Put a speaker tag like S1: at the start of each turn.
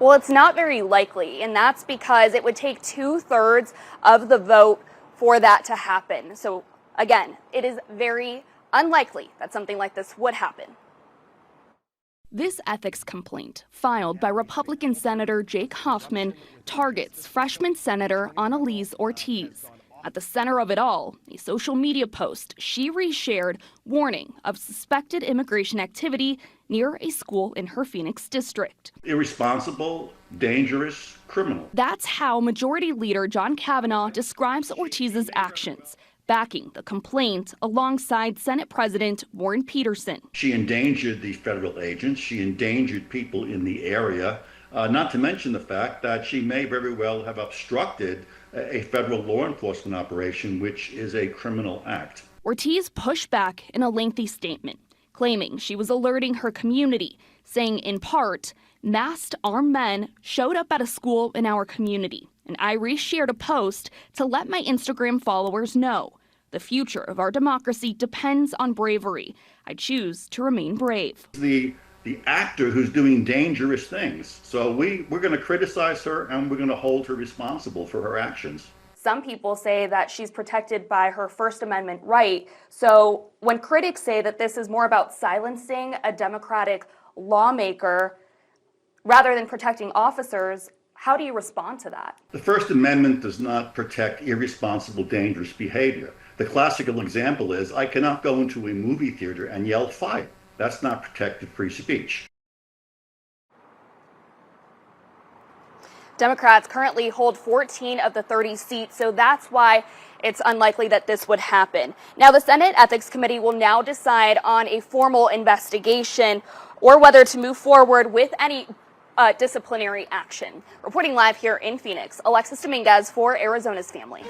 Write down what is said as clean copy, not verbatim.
S1: Well, it's not very likely, and that's because it would take 2/3 of the vote for that to happen. So again, it is very unlikely that something like this would happen.
S2: This ethics complaint, filed by Republican Senator Jake Hoffman, targets freshman Senator Annalise Ortiz. At the center of it all, a social media post she reshared warning of suspected immigration activity near a school in her Phoenix district.
S3: Irresponsible, dangerous, criminal.
S2: That's how Majority Leader John Kavanaugh describes Ortiz's actions, backing the complaint alongside Senate President Warren Peterson.
S3: She endangered the federal agents. She endangered people in the area, not to mention the fact that she may very well have obstructed a federal law enforcement operation, which is a criminal act.
S2: Ortiz pushed back in a lengthy statement, claiming she was alerting her community, saying in part, masked armed men showed up at a school in our community, and I reshared a post to let my Instagram followers know. The future of our democracy depends on bravery. I choose to remain brave.
S3: The actor who's doing dangerous things. So we're going to criticize her and we're going to hold her responsible for her actions.
S1: Some people say that she's protected by her First Amendment right. So when critics say that this is more about silencing a Democratic lawmaker rather than protecting officers, how do you respond to that?
S3: The First Amendment does not protect irresponsible, dangerous behavior. The classical example is I cannot go into a movie theater and yell fire. That's not protected free speech.
S1: Democrats currently hold 14 of the 30 seats, so that's why it's unlikely that this would happen. Now, the Senate Ethics Committee will now decide on a formal investigation or whether to move forward with any disciplinary action. Reporting live here in Phoenix, Alexis Dominguez for Arizona's Family.